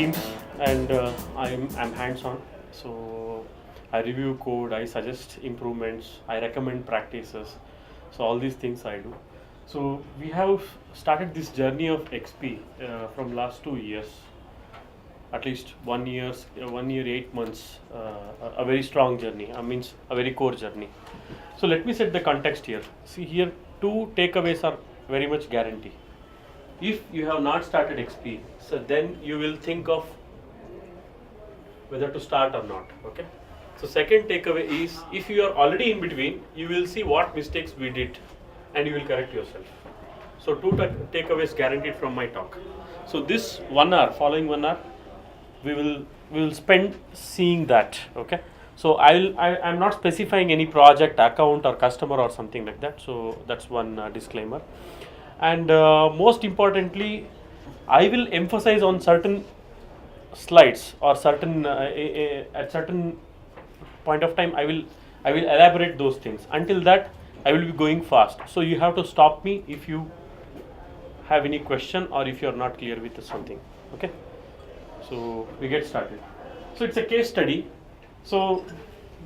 teams, and I'm hands-on. So I review code, I suggest improvements, I recommend practices. So all these things I do. So we have started this journey of XP from last 2 years, at least 1 year, 1 year 8 months, a very strong journey. I means a very core journey. So let me set the context here. See here, two takeaways are very much guarantee. If you have not started XP, so then you will think of whether to start or not. Okay. So second takeaway is, if you are already in between, you will see what mistakes we did, and you will correct yourself. So two takeaways guaranteed from my talk. So this 1 hour, following 1 hour, we will spend seeing that. Okay. So I'm not specifying any project, account, or customer or something like that. So that's one disclaimer. And most importantly, I will emphasize on certain slides or certain at certain point of time I will elaborate those things. Until that, I will be going fast. So you have to stop me if you have any question or if you are not clear with something. Okay. So we get started. So it's a case study. So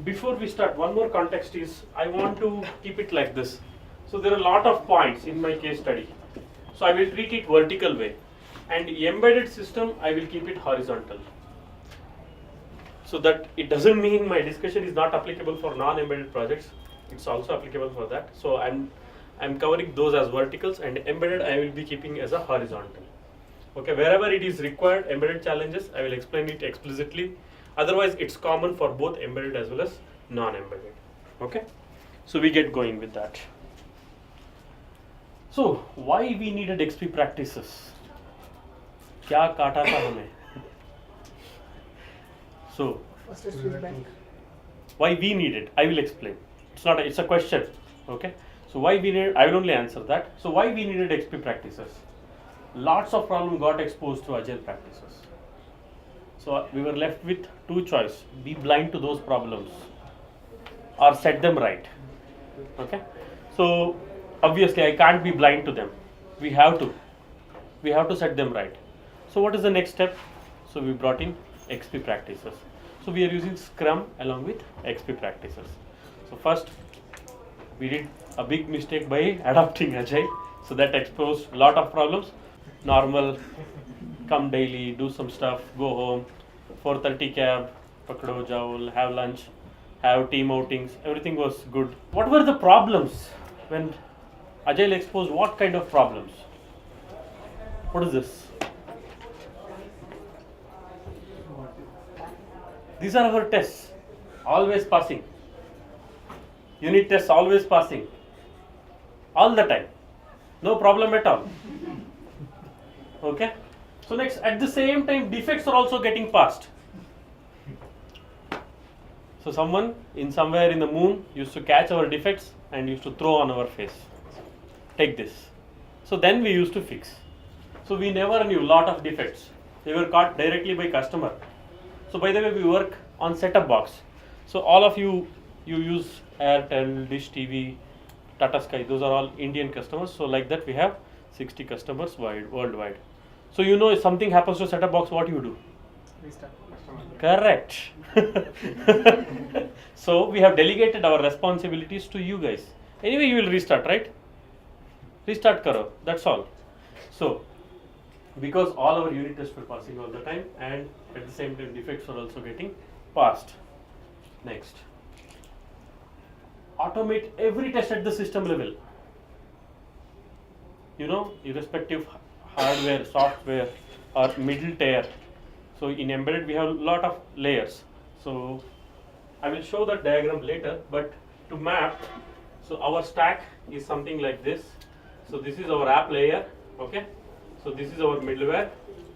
before we start, one more context is, I want to keep it like this. So there are a lot of points in my case study. So I will treat it vertical way, and embedded system I will keep it horizontal. So that it doesn't mean my discussion is not applicable for non-embedded projects. It's also applicable for that. So I'm covering those as verticals, and embedded I will be keeping as a horizontal. Okay, wherever it is required, embedded challenges, I will explain it explicitly. Otherwise, it's common for both embedded as well as non-embedded. Okay, so we get going with that. So why we needed XP practices? क्या काटा था हमें? So why we needed? I will explain. It's a question. Okay. So why we needed? I will only answer that. So why we needed XP practices? Lots of problems got exposed to agile practices. So we were left with two choices: be blind to those problems, or set them right. Okay. So obviously I can't be blind to them. We have to set them right. So what is the next step? So we brought in XP practices. So we are using Scrum along with XP practices. So first, we did a big mistake by adopting Agile. So that exposed a lot of problems. Normal, come daily, do some stuff, go home, 4:30 cab, pakdo jao, have lunch, have team outings, everything was good. What were the problems when Agile exposed? What kind of problems? What is this? These are our tests, always passing. Unit tests always passing, all the time, no problem at all. Okay. So next, at the same time, defects are also getting passed. So someone in somewhere in the moon used to catch our defects and used to throw on our face. Take this. So then we used to fix. So we never knew lot of defects. They were caught directly by customer. So by the way, we work on setup box. So all of you use Airtel, Dish TV, Tata Sky. Those are all Indian customers. So like that, we have 60 customers worldwide. So if something happens to setup box, what you do? Restart. Correct. So we have delegated our responsibilities to you guys. Anyway, you will restart, right? Restart karo. That's all. So because all our unit tests were passing all the time, and at the same time defects are also getting passed. Next, automate every test at the system level. Irrespective hardware, software, or middle tier. So in embedded we have a lot of layers. So I will show that diagram later, but to map, so our stack is something like this. So this is our app layer. Okay. So this is our middleware,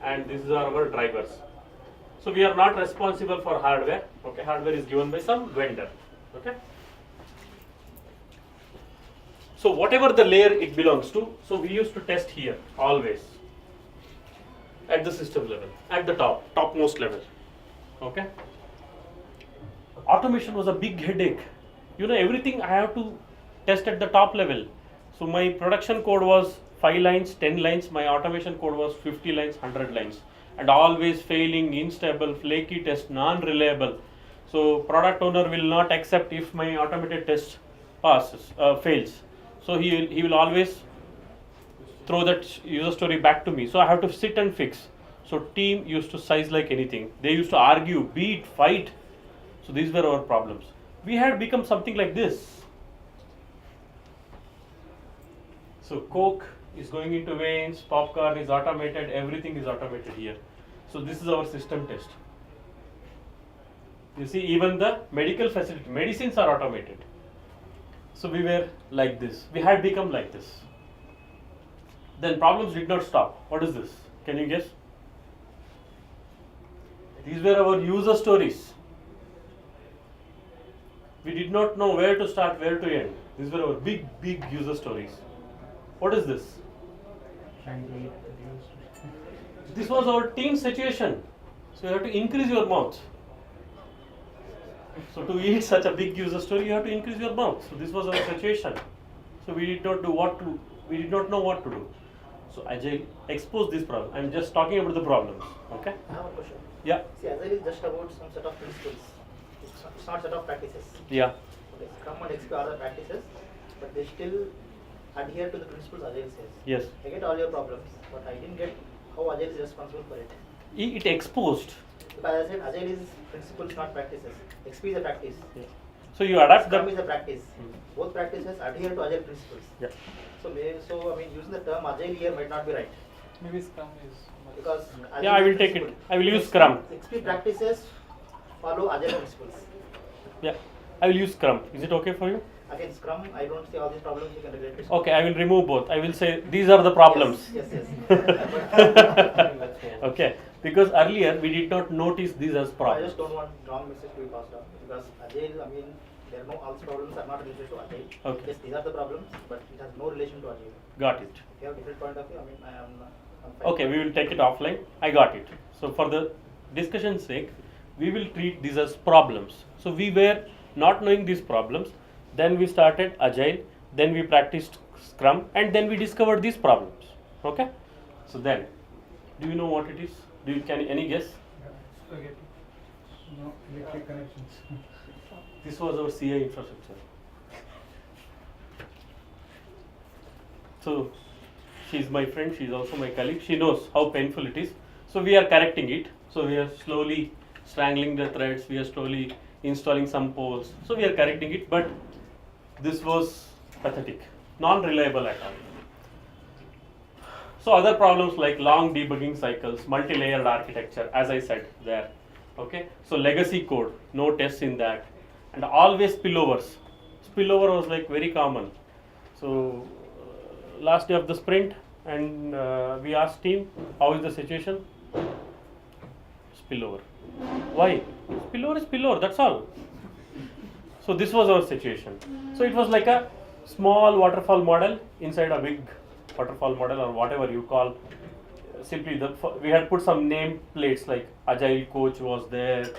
and this is our drivers. So we are not responsible for hardware. Okay, hardware is given by some vendor. Okay. So whatever the layer it belongs to, so we used to test here always at the system level, at the topmost level. Okay. Automation was a big headache. Everything I have to test at the top level. So my production code was 5 lines, 10 lines. My automation code was 50 lines, 100 lines. and always failing, unstable, flaky test, non-reliable. So product owner will not accept if my automated test fails. So he will always throw that user story back to me. So I have to sit and fix. So team used to size like anything. They used to argue, beat, fight. So these were our problems. We had become something like this. So Coke is going into veins, popcorn is automated, everything is automated here. So this is our system test. You see, even the medical facility, medicines are automated. So we were like this. We had become like this. Then problems did not stop. What is this? Can you guess? These were our user stories. We did not know where to start, where to end. These were our big user stories. What is this? This was our team situation. So you have to increase your mouth. So to eat such a big user story, you have to increase your mouth. So this was our situation. So we did not know what to do. So Agile exposed this problem. I'm just talking about the problems. Okay? I have a question. Yeah. See, Agile is just about some set of principles. It's not set of practices. Yeah. Okay, Scrum and XP are the practices, but they still adhere to the principles Agile says. Yes. I get all your problems, but I didn't get how Agile is responsible for it. It exposed. Because I said Agile is principles, not practices. XP is a practice. Yeah. So you adapt Scrum is a practice. Both practices adhere to Agile principles. Yeah. So using the term Agile here might not be right. Maybe Scrum is. Because Agile Yeah, I will is take it. principle. I will use Scrum. XP practices follow Agile principles. Yeah. I will use Scrum. Is it okay for you? Again, Scrum, I don't see all these problems you can relate to. Okay, I will remove both. I will say these are the problems. Yes. Okay, because earlier we did not notice these as I problems. just don't want wrong message to be passed on because Agile, all these problems are not related to Agile. Okay. Yes, these are the problems, but it has no relation to Agile. Got it. If you have different point of view, I'm fine. Okay, we will take it offline. I got it. So for the discussion's sake, we will treat these as problems. So we were not knowing these problems. Then we started Agile. Then we practiced Scrum, and then we discovered these problems. Okay. So then, do you know what it is? Can any guess? Spaghetti. No, electric connections. This was our CI infrastructure. So she's my friend, she's also my colleague. She knows how painful it is. So we are correcting it. So we are slowly strangling the threads, we are slowly installing some poles. So we are correcting it, but this was pathetic, non-reliable at all. So other problems like long debugging cycles, multi-layered architecture, as I said there. Okay, so legacy code, no tests in that, and always spillovers. Spillover was like very common. So last day of the sprint, and we asked team, how is the situation? Spillover. Why? Spillover is spillover, that's all. So this was our situation. So it was like a small waterfall model inside a big waterfall model, or whatever you call. Simply we had put some name plates like Agile coach was there,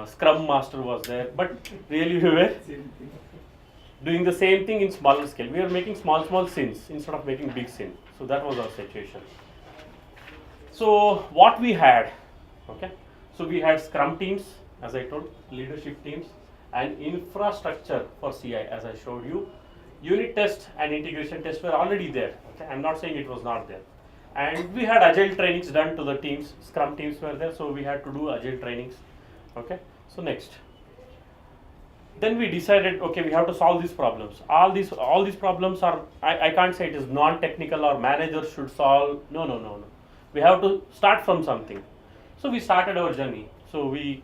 Scrum master was there, but really we were doing the same thing in smaller scale. We were making small sins instead of making big sin. So that was our situation. So what we had, okay, so we had Scrum teams, as I told, leadership teams, and infrastructure for CI, as I showed you. Unit test and integration test were already there. Okay, I'm not saying it was not there. And we had Agile trainings done to the teams. Scrum teams were there, so we had to do Agile trainings. Okay, so next. Then we decided, okay, we have to solve these problems. All these problems are, I can't say it is non-technical or managers should solve. No. We have to start from something. So we started our journey. So we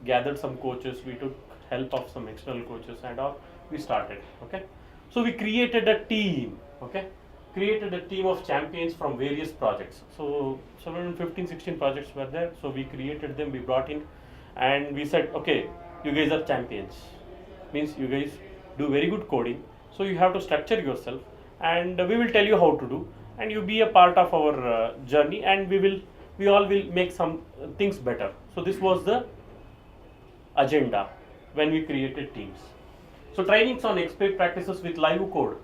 gathered some coaches, we took help of some external coaches and all. We started, okay. So we created a team, okay. Created a team of champions from various projects. So 15-16 projects were there. So we created them, we brought in, and we said, okay, you guys are champions. Means you guys do very good coding. So you have to structure yourself, and we will tell you how to do, and you be a part of our journey, and we all will make some things better. So this was the agenda when we created teams. So trainings on expert practices with live code,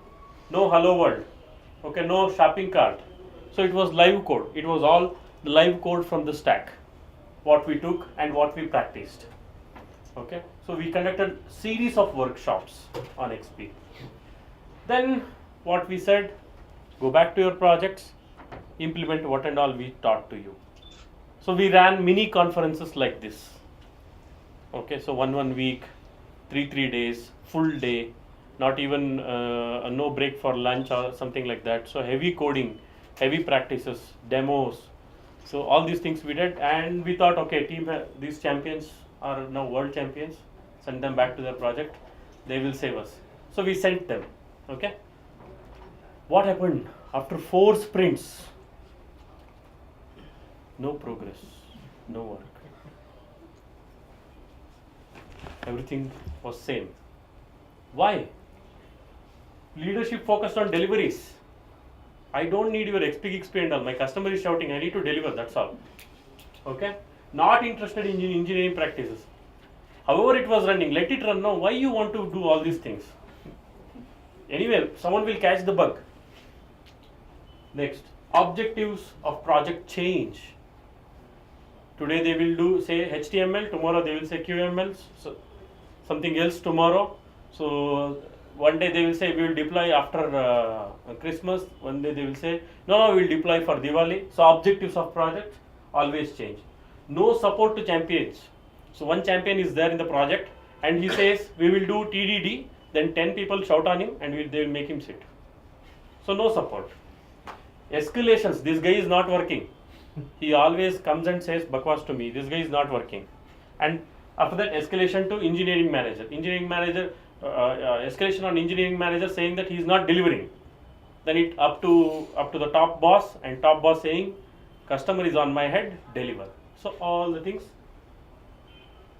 no hello world. Okay, no shopping cart. So it was live code. It was all the live code from the stack, what we took and what we practiced. Okay, so we conducted series of workshops on XP. Then what we said, go back to your projects, implement what and all we taught to you. So we ran mini conferences like this. Okay, so one week, three days, full day, not even no break for lunch or something like that. So heavy coding, heavy practices, demos. So all these things we did, and we thought, okay, these champions are now world champions. Send them back to their project. They will save us. So we sent them. Okay. What happened after 4 sprints? No progress, no work. Everything was same. Why? Leadership focused on deliveries. I don't need your XP and all. My customer is shouting, I need to deliver, that's all. Okay? Not interested in engineering practices. However it was running, let it run now. Why you want to do all these things? Anyway, someone will catch the bug. Next, objectives of project change. Today they will do say HTML, tomorrow they will say QML, so something else tomorrow. So one day they will say we will deploy after Christmas, one day they will say no, we will deploy for Diwali. So objectives of project always change. No support to champions. So one champion is there in the project and he says we will do TDD, then 10 people shout on him and they will make him sit. So no support. Escalations, this guy is not working. He always comes and says bakwas to me, this guy is not working. And after that escalation to engineering manager. Escalation on engineering manager saying that he is not delivering. Then it up to the top boss, and top boss saying customer is on my head, deliver. So all the things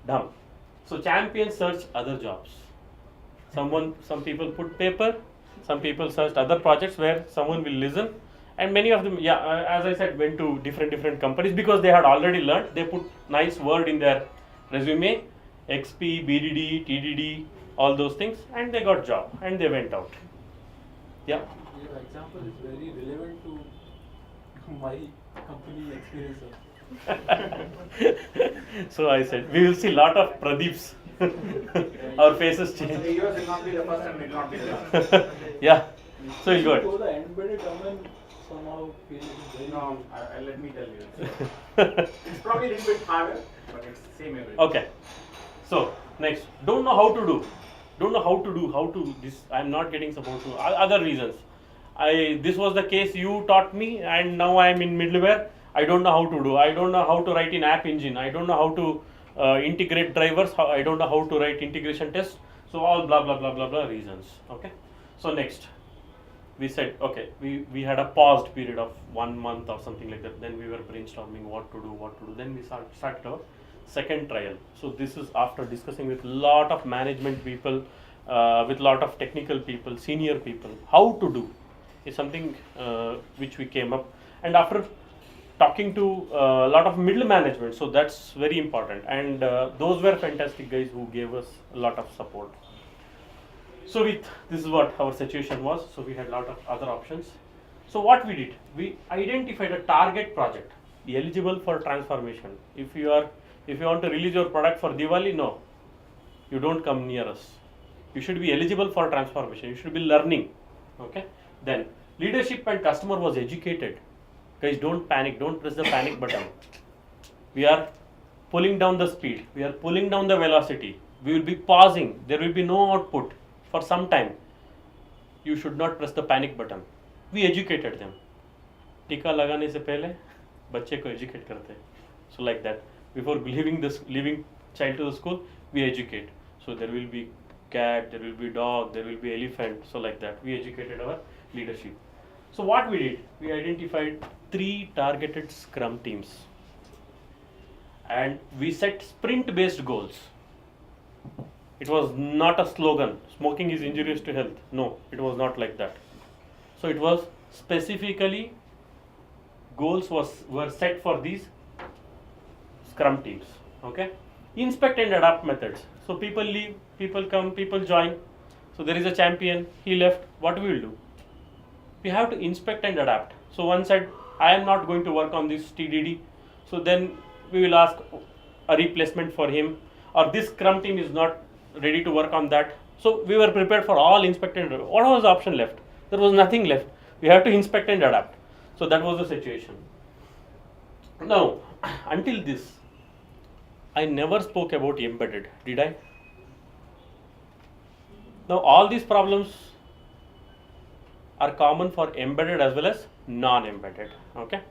done. So champions search other jobs. Some people put paper, some people searched other projects where someone will listen. And many of them, as I said, went to different companies because they had already learned. They put nice word in their resume, XP, BDD, TDD, all those things, and they got job and they went out. Yeah. Your example is very relevant to my company experience. So I said, we will see lot of Pradeeps. Our faces change. Yours will not be the first and will not be the last. Yeah. So you got. So the embedded domain somehow feels very. No, let me tell you. It's probably a little bit harder, but it's the same everywhere. Okay. So next, don't know how to do. How to this. I'm not getting support to other reasons. This was the case you taught me, and now I am in middleware. I don't know how to do. I don't know how to write in app engine. I don't know how to integrate drivers. I don't know how to write integration tests. So all blah blah blah blah blah reasons. Okay. So next, we said okay. We had a paused period of 1 month or something like that. Then we were brainstorming what to do. Then we started our second trial. So this is after discussing with lot of management people, with lot of technical people, senior people, how to do is something which we came up. And after talking to a lot of middle management, so that's very important, and those were fantastic guys who gave us a lot of support. So this is what our situation was. So we had a lot of other options. So what we did, we identified a target project eligible for transformation. If you want to release your product for Diwali, no, you don't come near us. You should be eligible for transformation. You should be learning. Okay. Then leadership and customer was educated. Guys, don't panic. Don't press the panic button. We are pulling down the speed. We are pulling down the velocity. We will be pausing. There will be no output for some time. You should not press the panic button. We educated them. टीका लगाने से पहले बच्चे को educate करते हैं. So like that. Before leaving child to the school, we educate. So there will be cat, there will be dog, there will be elephant. So like that, we educated our leadership. So what we did, we identified 3 targeted scrum teams, and we set sprint based goals. It was not a slogan, smoking is injurious to health. No, it was not like that. So it was specifically goals were set for these scrum teams. Okay, inspect and adapt methods. So people leave, people come, people join. So there is a champion, he left. What we will do? We have to inspect and adapt. So one said I am not going to work on this TDD. So then we will ask a replacement for him, or this Scrum team is not ready to work on that. So we were prepared for all inspect and adapt. What was the option left? There was nothing left. We have to inspect and adapt. So that was the situation. Now, until this, I never spoke about embedded, did I? Now all these problems are common for embedded as well as non-embedded. Okay.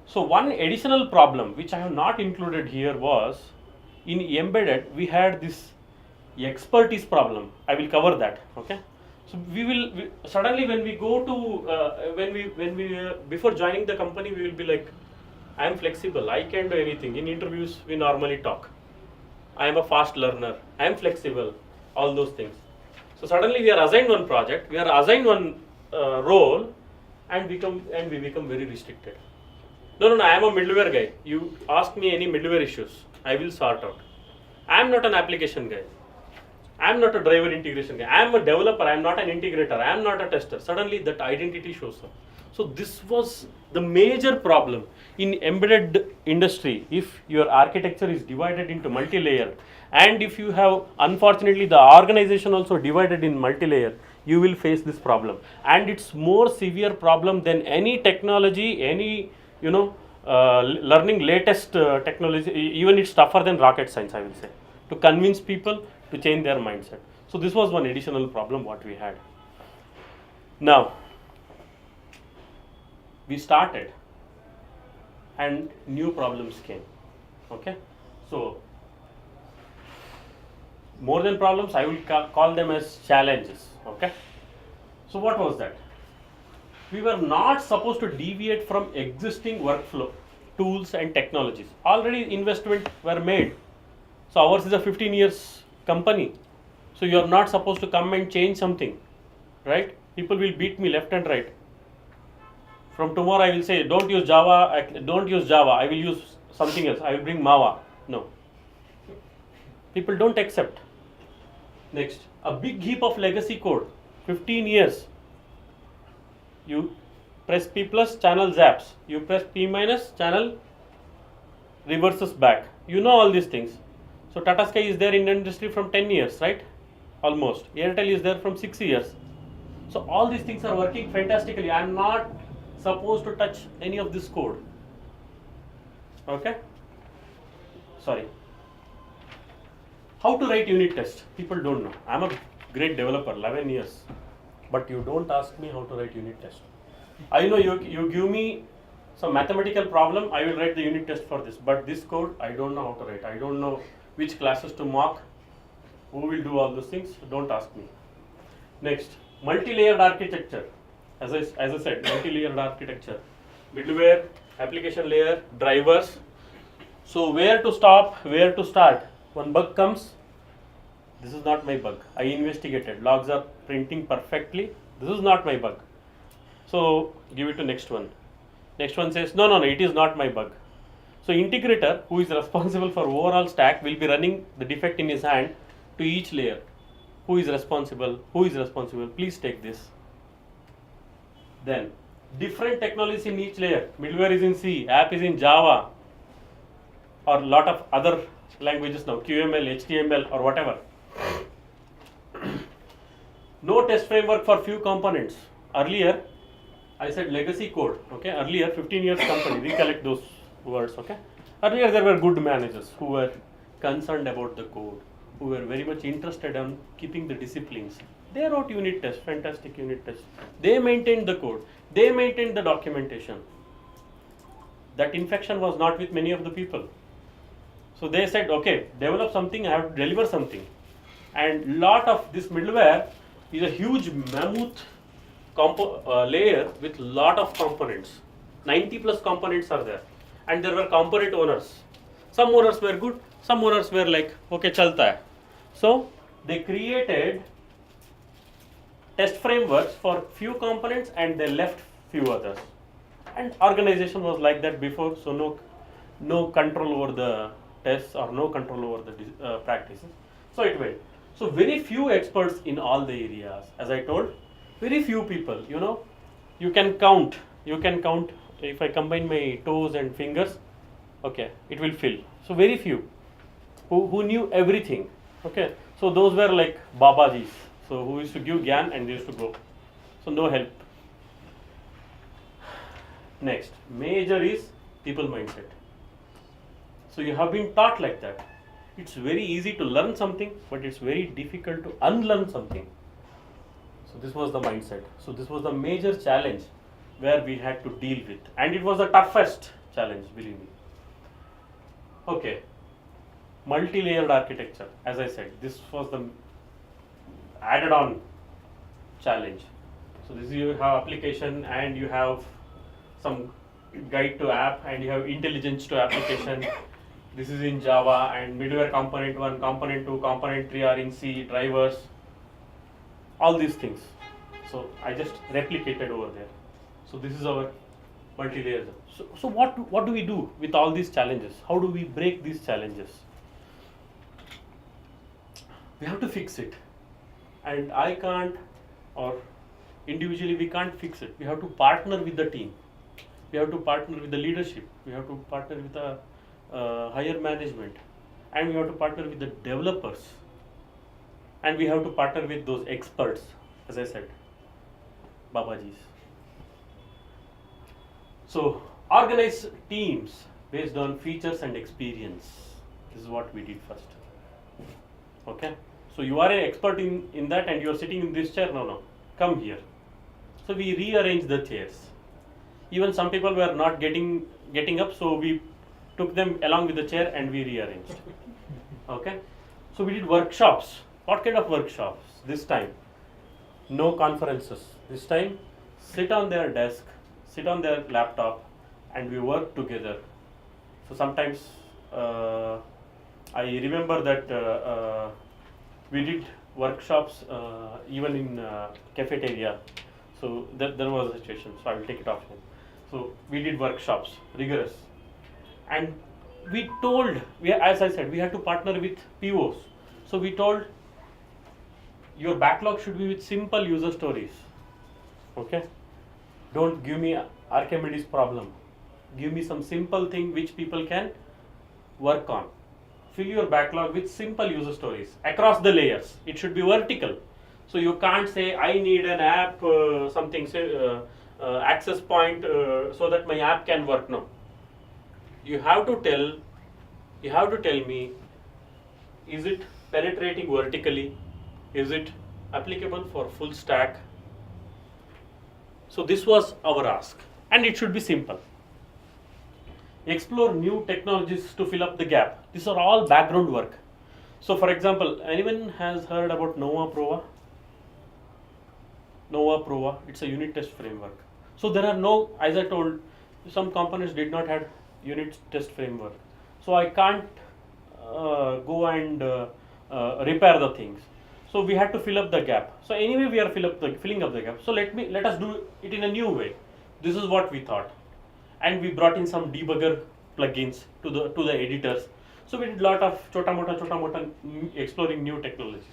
So one additional problem which I have not included here was in embedded we had this expertise problem. I will cover that. Okay. So suddenly when we go to when we before joining the company we will be like, I am flexible. I can do anything. In interviews we normally talk. I am a fast learner. I am flexible. All those things. So suddenly we are assigned one project. We are assigned one role, and we become very restricted. No, I am a middleware guy. You ask me any middleware issues, I will sort out. I am not an application guy. I am not a driver integration guy. I am a developer. I am not an integrator. I am not a tester. Suddenly that identity shows up. So this was the major problem in embedded industry. If your architecture is divided into multi-layer, and if you have, unfortunately, the organization also divided in multi-layer, you will face this problem. And it's more severe problem than any technology, any learning latest technology. Even it's tougher than rocket science, I will say, to convince people to change their mindset. So this was one additional problem what we had. Now we started and new problems came. Okay, so more than problems, I will call them as challenges. Okay, so what was that? We were not supposed to deviate from existing workflow tools and technologies. Already investment were made. So ours is a 15 years company. So you are not supposed to come and change something, right? People will beat me left and right. From tomorrow I will say, don't use Java, I will use something else, I will bring Mava. No. People don't accept. Next, a big heap of legacy code, 15 years. You press P plus, channel zaps. You press P minus, channel reverses back. You know all these things. So Tata Sky is there in industry from 10 years, right? Almost. Airtel is there from 6 years. So all these things are working fantastically. I am not supposed to touch any of this code. Okay? Sorry. How to write unit test? People don't know. I am a great developer, 11 years. But you don't ask me how to write unit test. I know you give me some mathematical problem, I will write the unit test for this. But this code, I don't know how to write. I don't know which classes to mark, who will do all those things. Don't ask me. Next, multi-layered architecture. As I said, multi-layered architecture. Middleware, application layer, drivers. So where to stop, where to start? One bug comes. This is not my bug. I investigated. Logs are printing perfectly. This is not my bug. So give it to next one. Next one says, no, it is not my bug. So integrator, who is responsible for overall stack, will be running the defect in his hand to each layer. Who is responsible? Who is responsible? Please take this. Then different technologies in each layer. Middleware is in C, app is in Java, or lot of other languages now, QML, HTML, or whatever. No test framework for few components. Earlier, I said legacy code. Okay, earlier 15 years company, recollect those words. Okay, earlier there were good managers who were concerned about the code, who were very much interested in keeping the disciplines. They wrote unit tests, fantastic unit tests. They maintained the code. They maintained the documentation. That infection was not with many of the people. So they said, okay, develop something, I have to deliver something. And lot of this middleware is a huge mammoth layer with lot of components. 90 plus components are there. And there were component owners. Some owners were good, some owners were like, okay, chalta hai. So they created test frameworks for few components and they left few others. And organization was like that before, so no control over the tests or no control over the practices. So it went. So very few experts in all the areas. As I told, very few people, you can count if I combine my toes and fingers, okay, it will fill. So very few who knew everything. Okay, so those were like Babajis. So who used to give gyan and they used to go. So no help. Next, major is people mindset. So you have been taught like that. It's very easy to learn something, but it's very difficult to unlearn something. So this was the mindset. So this was the major challenge where we had to deal with, and it was the toughest challenge, believe me. Okay, multi-layered architecture. As I said, this was the added-on challenge. So this is, you have application and you have some guide to app and you have intelligence to application. This is in Java, and middleware component 1, component 2, component 3 are in C, drivers, all these things. So I just replicated over there. So this is our multi-layer. So what do we do with all these challenges? How do we break these challenges? We have to fix it. And I can't, or individually we can't fix it. We have to partner with the team. We have to partner with the leadership. We have to partner with the higher management, and we have to partner with the developers, and we have to partner with those experts, as I said, Babajis. So organize teams based on features and experience. This is what we did first. Okay, so you are an expert in that, and you are sitting in this chair. No, come here. So we rearrange the chairs. Even some people were not getting up, so we took them along with the chair and we rearranged. Okay, so we did workshops. What kind of workshops? This time, no conferences. This time, sit on their desk, sit on their laptop, and we work together. So sometimes I remember that we did workshops even in cafeteria. So there was a situation. So I will take it off here. So we did workshops, rigorous. And we told, as I said, we had to partner with POs. So we told, your backlog should be with simple user stories. Okay? Don't give me Archimedes problem. Give me some simple thing which people can work on. Fill your backlog with simple user stories across the layers. It should be vertical. So you can't say, I need an app, access point so that my app can work. No. You have to tell me, is it penetrating vertically? Is it applicable for full stack? So this was our ask, and it should be simple. Explore new technologies to fill up the gap. These are all background work. So for example, anyone has heard about Nova Prova? Nova Prova, it's a unit test framework. So there are no, as I told, some components did not have unit test framework. So I can't go and repair the things. So we had to fill up the gap. So anyway, we are filling up the gap. So let us do it in a new way. This is what we thought, and we brought in some debugger plugins to the editors. So we did a lot of chota mota exploring new technologies.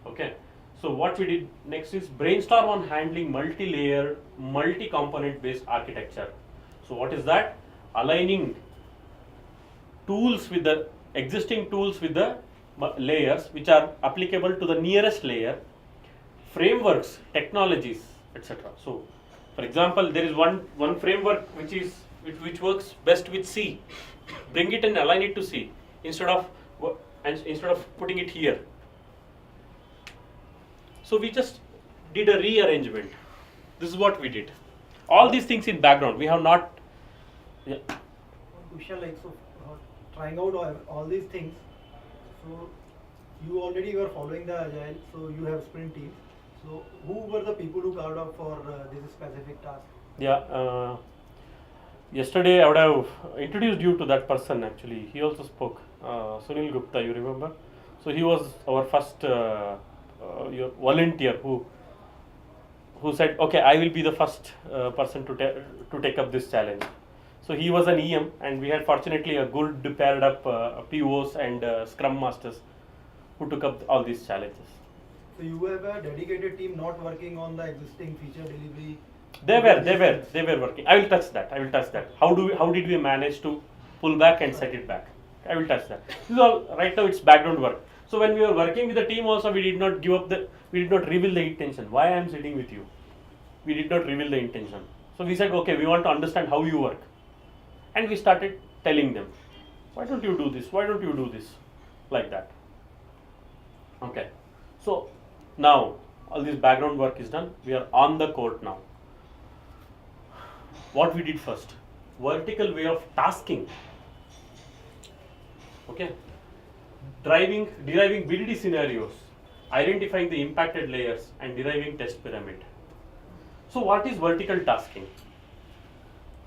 Okay. So what we did next is brainstorm on handling multi-layer, multi-component based architecture. So what is that? Aligning tools with the existing tools with the layers which are applicable to the nearest layer, frameworks, technologies, etc. So for example, there is one framework which works best with C. Bring it and align it to C instead of putting it here. So we just did a rearrangement. This is what we did. All these things in background. We have not. Yeah. Question like so, trying out all these things. So you already were following the agile. So you have sprint teams. So who were the people who carved out for this specific task? Yeah. Yesterday I would have introduced you to that person. Actually, he also spoke. Sunil Gupta, you remember? So he was our first volunteer who said, okay, I will be the first person to take up this challenge. So he was an EM, and we had fortunately a good paired up POs and Scrum Masters who took up all these challenges. So you have a dedicated team not working on the existing feature delivery They were working. I will touch that. How did we manage to pull back and set it back? I will touch that. This is all right now. It's background work. So when we were working with the team, also we did not reveal the intention. Why I am sitting with you? We did not reveal the intention. So we said, okay, we want to understand how you work, and we started telling them, why don't you do this? Why don't you do this? Like that. Okay. So now all this background work is done. We are on the court now. What we did first? Vertical way of tasking. Okay. Deriving BDD scenarios, identifying the impacted layers, and deriving test pyramid. So what is vertical tasking?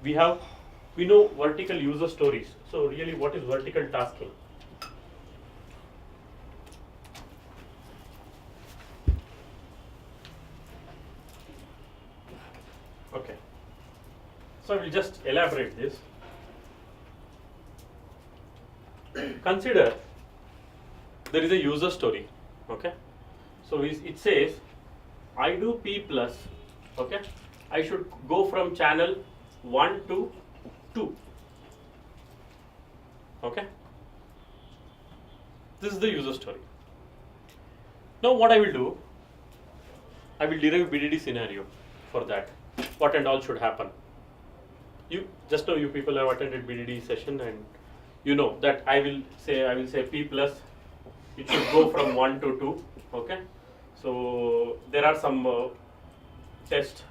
We know vertical user stories. So really, what is vertical tasking? Okay. So I will just elaborate this. Consider there is a user story. Okay. So it says, I do P plus. Okay. I should go from channel 1 to 2. Okay. This is the user story. Now what I will do, I will derive BDD scenario for that. What and all should happen. You people have attended BDD session, and you know that I will say P plus, it should go from 1 to 2. Okay. So there are some test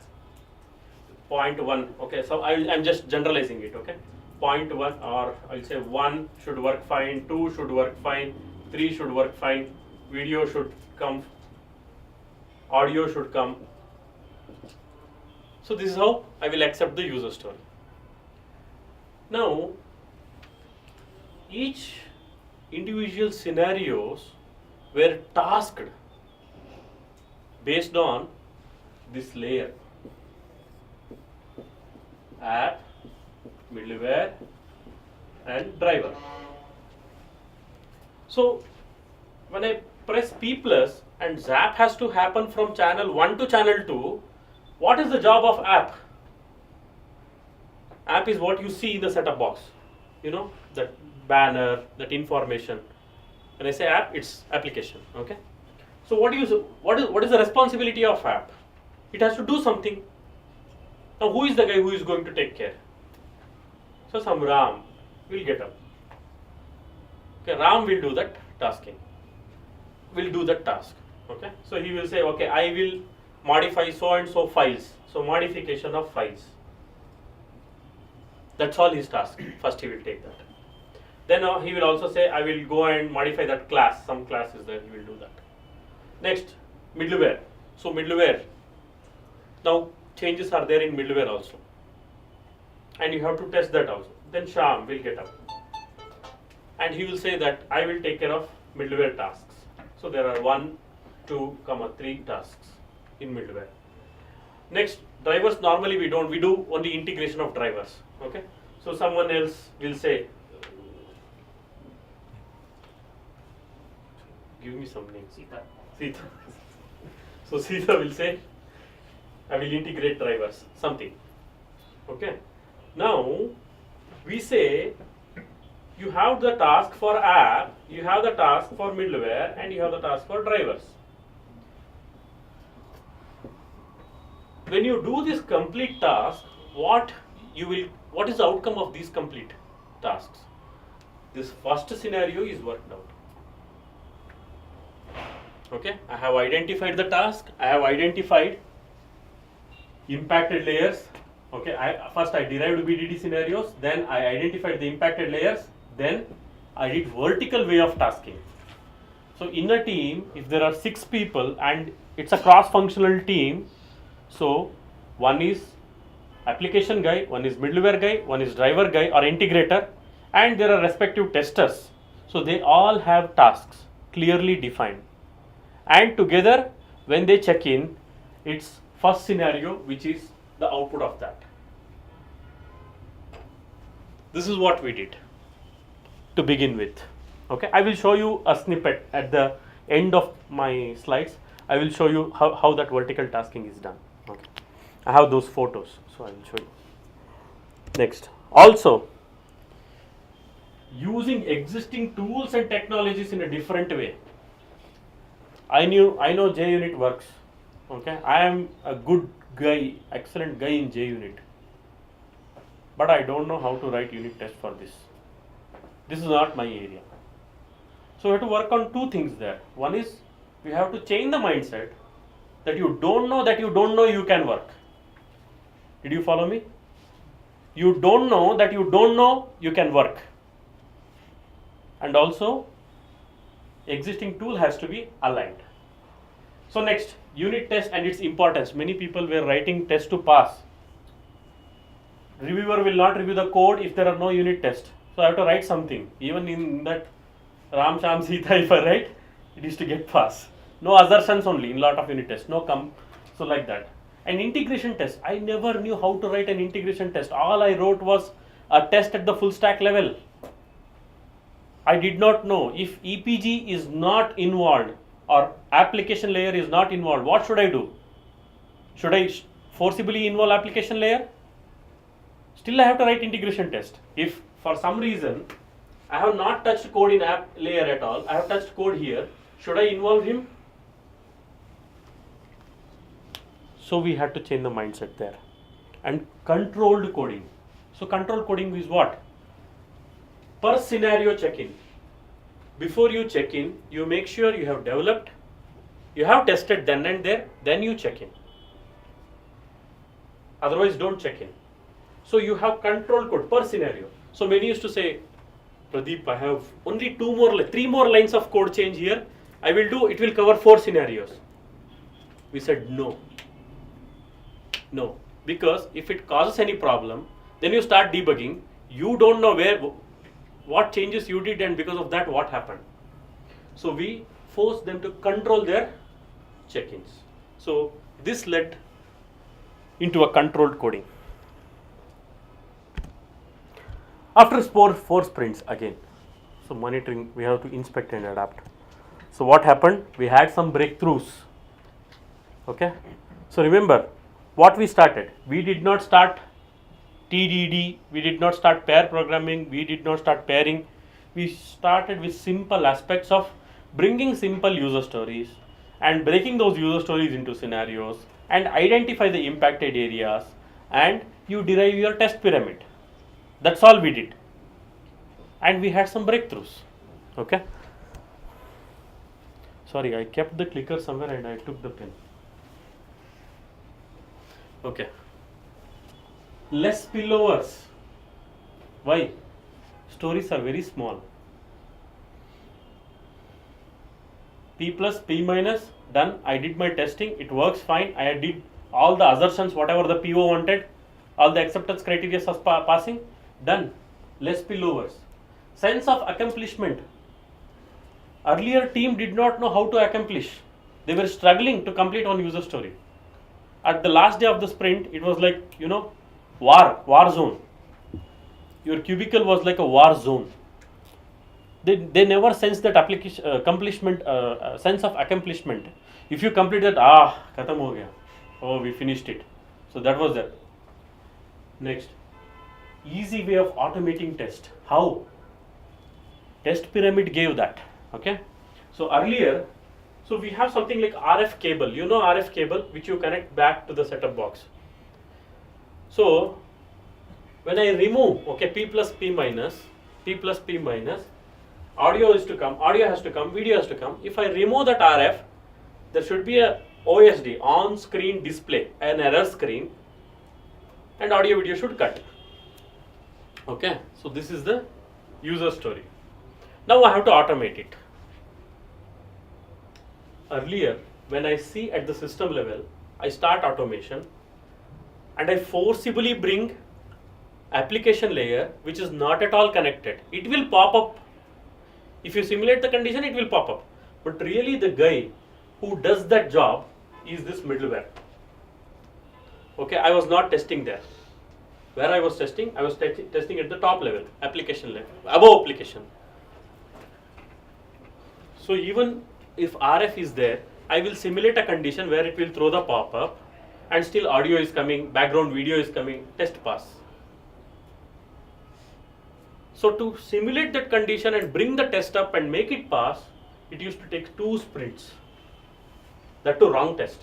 0.1. Okay. So I'm just generalizing it. Okay. 0.1, or I'll say 1 should work fine, 2 should work fine, 3 should work fine, video should come, audio should come. So this is how I will accept the user story. Now, each individual scenarios were tasked based on this layer: app, middleware, and driver. So when I press P plus and zap has to happen from channel 1 to channel 2, what is the job of app? App is what you see in the setup box. You know, that banner, that information. When I say app, it's application. Okay. So what is the responsibility of app? It has to do something. Now who is the guy who is going to take care? So some Ram will get up. Okay, Ram will do that tasking. Will do that task. Okay. So he will say, okay, I will modify so and so files. So modification of files. That's all his task. First he will take that. Then he will also say, I will go and modify that class. Some class is there, he will do that. Next, middleware. So middleware. Now changes are there in middleware also. And you have to test that also. Then Sham will get up. And he will say that I will take care of middleware tasks. So there are 1, 2, 3 tasks in middleware. Next, drivers normally we do only integration of drivers. Okay. So someone else will say, give me some name. Sita. So Sita will say, I will integrate drivers, something. Okay. Now we say you have the task for app, you have the task for middleware, and you have the task for drivers. When you do this complete task, what is the outcome of these complete tasks? This first scenario is worked out. Okay, I have identified the task, I have identified impacted layers. Okay, first I derived BDD scenarios, then I identified the impacted layers, then I did vertical way of tasking. So in a team, if there are 6 people and it's a cross-functional team, so one is application guy, one is middleware guy, one is driver guy or integrator, and there are respective testers. So they all have tasks clearly defined. And together, when they check in, it's first scenario which is the output of that. This is what we did to begin with. Okay, I will show you a snippet at the end of my slides. I will show you how that vertical tasking is done. Okay. I have those photos, so I will show you. Next, also using existing tools and technologies in a different way. I know JUnit works. Okay, I am a good guy, excellent guy in JUnit, but I don't know how to write unit test for this. This is not my area. So we have to work on two things there. One is we have to change the mindset that you don't know you can work. Did you follow me? You don't know that you don't know you can work. And also existing tool has to be aligned. So next, unit test and its importance. Many people were writing test to pass. Reviewer will not review the code if there are no unit tests. So I have to write something. Even in that Ram Sham Sita, if I write, it is to get pass. No assertions only in lot of unit tests. No come. So like that. An integration test. I never knew how to write an integration test. All I wrote was a test at the full stack level. I did not know if EPG is not involved or application layer is not involved. What should I do? Should I forcibly involve application layer? Still I have to write integration test. If for some reason I have not touched code in app layer at all, I have touched code here, should I involve him? So we had to change the mindset there. And controlled coding. So controlled coding is what? Per scenario check-in. Before you check in, you make sure you have developed, you have tested then and there, then you check in. Otherwise don't check in. So you have control code per scenario. So many used to say, Pradeep, I have only three more lines of code change here. I will do, it will cover 4 scenarios. We said no. No. Because if it causes any problem, then you start debugging. You don't know what changes you did and because of that what happened. So we forced them to control their check-ins. So this led into a controlled coding. After 4 sprints again, so monitoring, we have to inspect and adapt. So what happened? We had some breakthroughs. Okay. So remember what we started. We did not start TDD, we did not start pair programming, we did not start pairing. We started with simple aspects of bringing simple user stories and breaking those user stories into scenarios and identify the impacted areas, and you derive your test pyramid. That's all we did. And we had some breakthroughs. Okay. Sorry, I kept the clicker somewhere and I took the pen. Okay. Less spillovers. Why? Stories are very small. P plus, P minus, done. I did my testing. It works fine. I did all the assertions, whatever the PO wanted. All the acceptance criteria was passing. Done. Less spillovers. Sense of accomplishment. Earlier team did not know how to accomplish. They were struggling to complete one user story. At the last day of the sprint, it was like, war zone. Your cubicle was like a war zone. They never sensed that accomplishment, sense of accomplishment. If you complete that, khatam ho gaya. Oh, we finished it. So that was that. Next, easy way of automating test. How? Test pyramid gave that. Okay. So earlier, so we have something like RF cable. You know RF cable, which you connect back to the setup box. So when I remove, P plus P minus, audio has to come, video has to come. If I remove that RF, there should be a OSD, on screen display, an error screen, and audio video should cut. Okay, so this is the user story. Now I have to automate it. Earlier, when I see at the system level, I start automation and I forcibly bring application layer which is not at all connected. It will pop up. If you simulate the condition, it will pop up. But really the guy who does that job is this middleware. Okay, I was not testing there. Where I was testing at the top level, application level, above application. So even if RF is there, I will simulate a condition where it will throw the pop-up. and still audio is coming, background video is coming, test pass. So to simulate that condition and bring the test up and make it pass, it used to take 2 sprints. That too wrong test.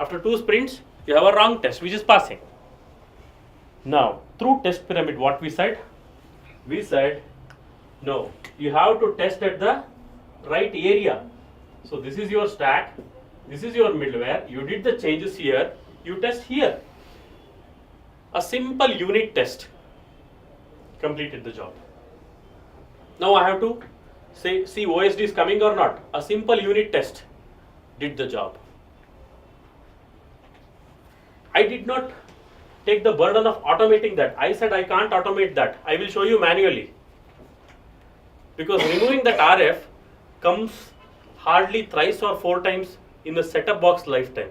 After 2 sprints, you have a wrong test which is passing. Now, through test pyramid, what we said? We said, no, you have to test at the right area. So this is your stack, this is your middleware, you did the changes here, you test here. A simple unit test completed the job. Now I have to say, see OSD is coming or not. A simple unit test did the job. I did not take the burden of automating that. I said I can't automate that. I will show you manually. Because removing that RF comes hardly thrice or 4 times in the setup box lifetime.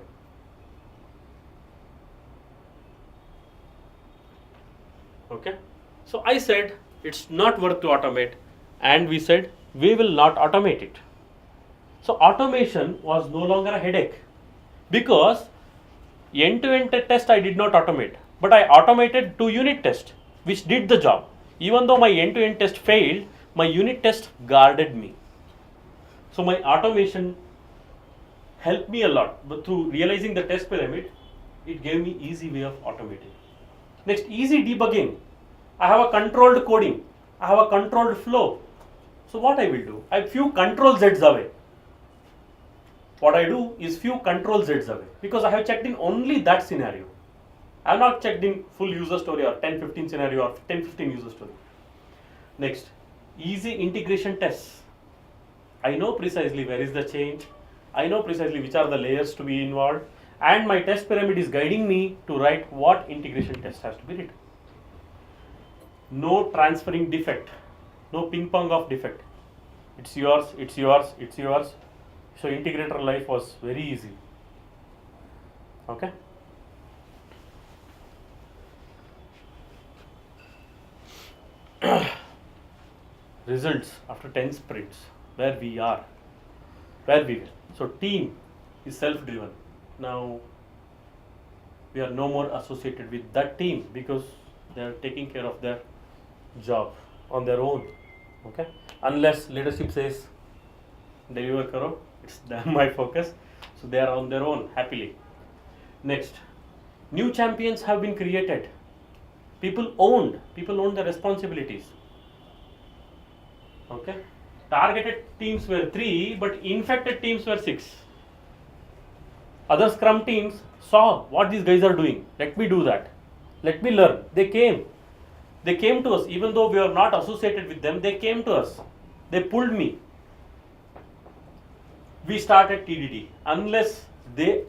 Okay. So I said it's not worth to automate, and we said we will not automate it. So automation was no longer a headache, because end-to-end test I did not automate, but I automated 2 unit tests which did the job. Even though my end-to-end test failed, my unit test guarded me. So my automation helped me a lot, but through realizing the test pyramid, it gave me easy way of automating. Next, easy debugging. I have a controlled coding, I have a controlled flow. So what I will do? I have few control Z's away. What I do is few control Z's away, because I have checked in only that scenario. I have not checked in full user story or 10-15 scenario or 10-15 user story. Next, easy integration tests. I know precisely where is the change, I know precisely which are the layers to be involved, and my test pyramid is guiding me to write what integration test has to be written. No transferring defect, no ping pong of defect. It's yours, it's yours, it's yours. So integrator life was very easy. Okay. Results after 10 sprints, where we are, where we will. So team is self-driven. Now we are no more associated with that team, because they are taking care of their job on their own. Okay, unless leadership says deliver karo, it's my focus. So they are on their own happily. Next, new champions have been created. People own the responsibilities. Okay, targeted teams were 3, but infected teams were 6. Other scrum teams saw what these guys are doing. Let me do that. Let me learn. They came to us, even though we are not associated with them. They came to us. They pulled me. We started TDD. Unless they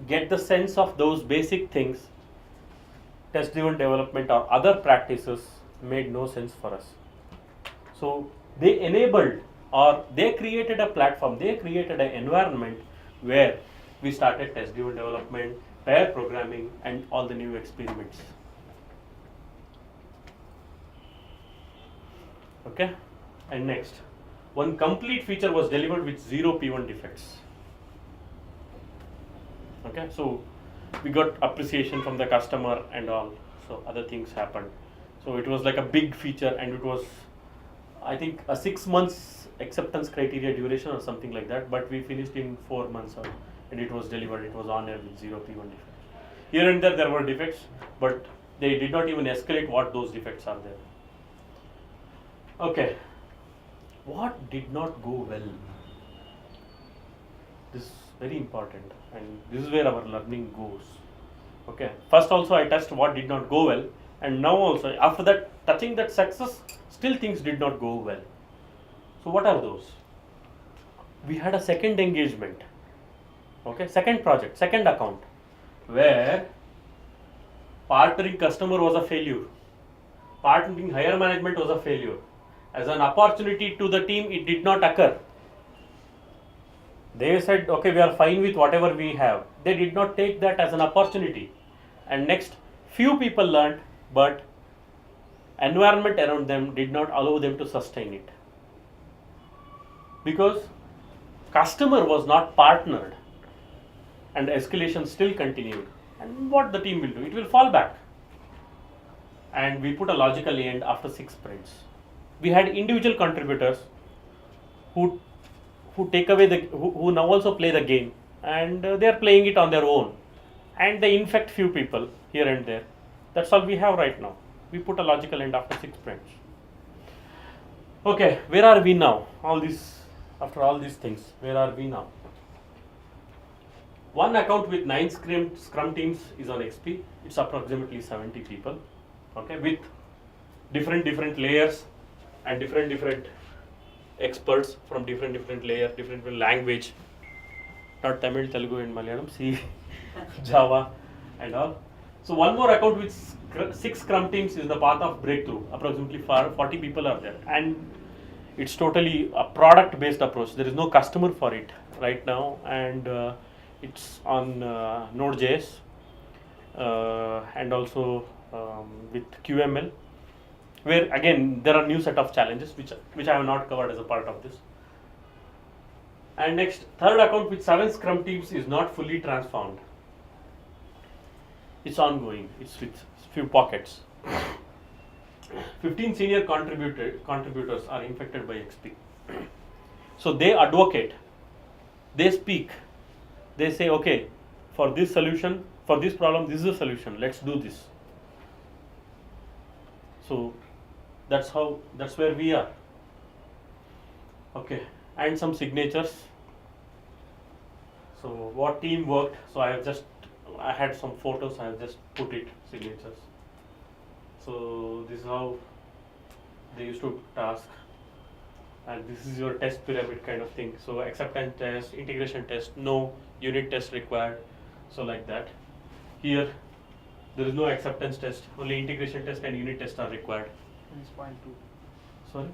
get the sense of those basic things, test-driven development or other practices made no sense for us. So they enabled, or they created a platform, they created an environment where we started test-driven development, pair programming, and all the new experiments. Okay, and next, one complete feature was delivered with 0 P1 defects. Okay, so we got appreciation from the customer and all, so other things happened. So it was like a big feature, and it was, I think, a 6 months acceptance criteria duration or something like that, but we finished in 4 months, and it was delivered. It was on air with 0 P1 defects. Here and there were defects, but they did not even escalate what those defects are there. Okay, what did not go well? This is very important, and this is where our learning goes. Okay, first also I touched what did not go well, and now also after that, touching that success, still things did not go well. So what are those? We had a second engagement, okay, second project, second account, where partnering customer was a failure, partnering higher management was a failure. As an opportunity to the team, it did not occur. They said, okay, we are fine with whatever we have. They did not take that as an opportunity. And next, few people learned, but environment around them did not allow them to sustain it. Because customer was not partnered. and the escalation still continued. And what the team will do? It will fall back. And we put a logical end after 6 sprints. We had individual contributors who take away who now also play the game, and they are playing it on their own, and they infect few people here and there. That's all we have right now. We put a logical end after 6 sprints. Okay, where are we now? After all these things, where are we now? One account with 9 scrum teams is on XP. It's approximately 70 people. Okay, with different layers and different experts from different layer, different language. Not Tamil, Telugu, and Malayalam. C, Java, and all. So one more account with 6 scrum teams is the path of breakthrough. Approximately 40 people are there, and it's totally a product-based approach. There is no customer for it right now, and it's on Node.js and also with QML, where again there are new set of challenges which I have not covered as a part of this. And next, third account with 7 scrum teams is not fully transformed. It's ongoing. It's with few pockets. 15 senior contributors are infected by XP. So they advocate, they speak, they say, okay, for this solution, for this problem, this is the solution. Let's do this. So that's where we are. Okay, and some signatures. So what team worked? So I had some photos. I have just put it signatures. So this is how they used to task, and this is your test pyramid kind of thing. So acceptance test, integration test, no unit test required. So like that. Here there is no acceptance test, only integration test and unit test are required. It's point 2. Sorry?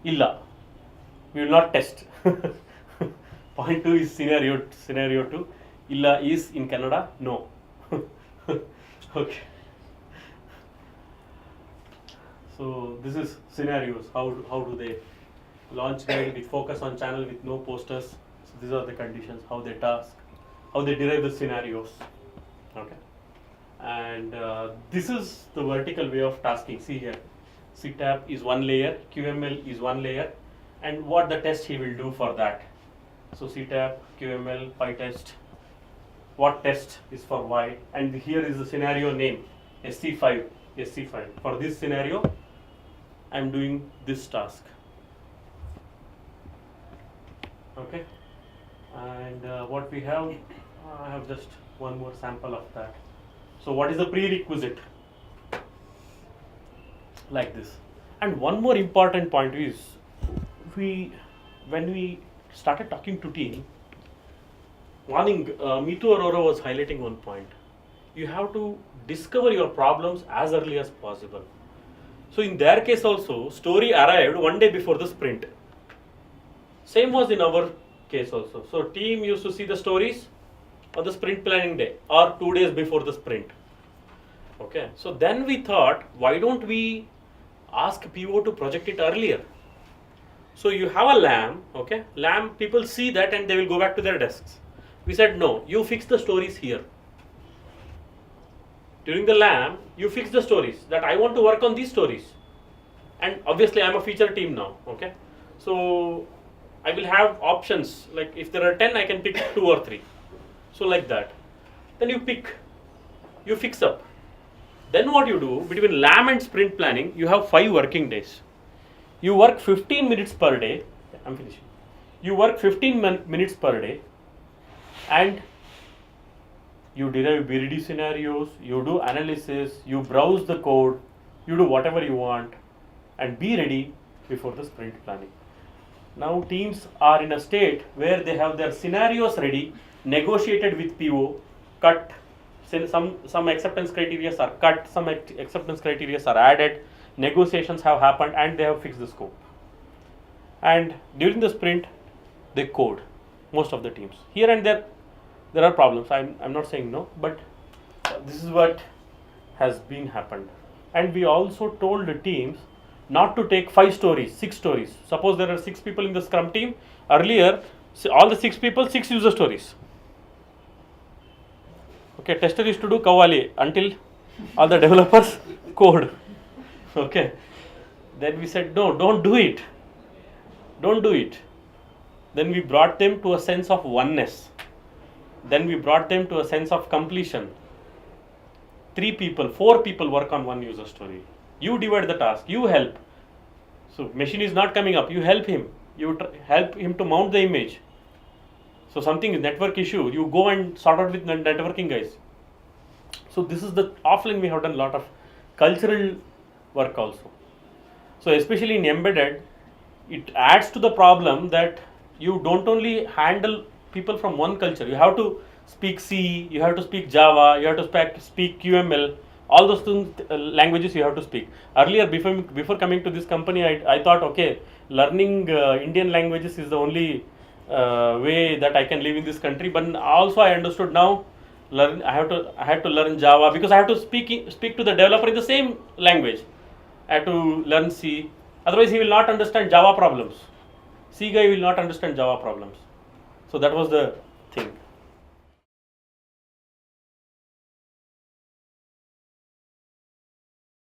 Illa. We will not test. Point 2 is scenario 2. Illa is in Canada, no. Okay. So this is scenarios. How do they launch guide with focus on channel with no posters? So these are the conditions. How they task, how they derive the scenarios. Okay. And this is the vertical way of tasking. See here, CTAP is one layer, QML is one layer, and what the test he will do for that. So CTAP, QML, PyTest, what test is for why, and here is the scenario name, SC5. For this scenario, I am doing this task. Okay, and what we have, I have just one more sample of that. So what is the prerequisite? Like this. And one more important point is, when we started talking to team, Mitu Arora was highlighting one point. You have to discover your problems as early as possible. So in their case also, story arrived one day before the sprint. Same was in our case also. So team used to see the stories on the sprint planning day or 2 days before the sprint. Okay, so then we thought, why don't we ask PO to project it earlier? So you have a LAM, okay? LAM, people see that and they will go back to their desks. We said, no, you fix the stories here. During the LAM, you fix the stories that I want to work on these stories. And obviously I'm a feature team now, okay? So I will have options, like if there are 10, I can pick 2 or 3. So like that. Then you fix up. Then what you do, between LAM and sprint planning, you have 5 working days. You work 15 minutes per day. I'm finishing. You work 15 minutes per day, and you derive BRD scenarios, you do analysis, you browse the code, you do whatever you want, and be ready before the sprint planning. Now teams are in a state where they have their scenarios ready, negotiated with PO, cut. Some acceptance criteria are cut, some acceptance criteria are added, negotiations have happened, and they have fixed the scope. And during the sprint, they code, most of the teams. Here and there are problems. I'm not saying no, but this is what has been happened. And we also told the teams not to take 5 stories, 6 stories. Suppose there are 6 people in the Scrum team. Earlier, all the 6 people, 6 user stories. Okay, tester used to do kawali until all the developers code. Okay, then we said no, don't do it, don't do it. Then we brought them to a sense of oneness. Then we brought them to a sense of completion. 3 people, 4 people work on one user story. You divide the task, you help. So machine is not coming up, you help him. You help him to mount the image. So something is network issue, you go and sort out with networking guys. So this is the offline we have done a lot of cultural work also. So especially in embedded, it adds to the problem that you don't only handle people from one culture. You have to speak C, you have to speak Java, you have to speak QML, all those things, languages you have to speak. Earlier, before coming to this company, I thought, okay, learning Indian languages is the only way that I can live in this country. But also I understood now, I had to learn Java because I have to speak to the developer in the same language. I have to learn C. Otherwise, he will not understand Java problems. C guy will not understand Java problems. So that was the thing.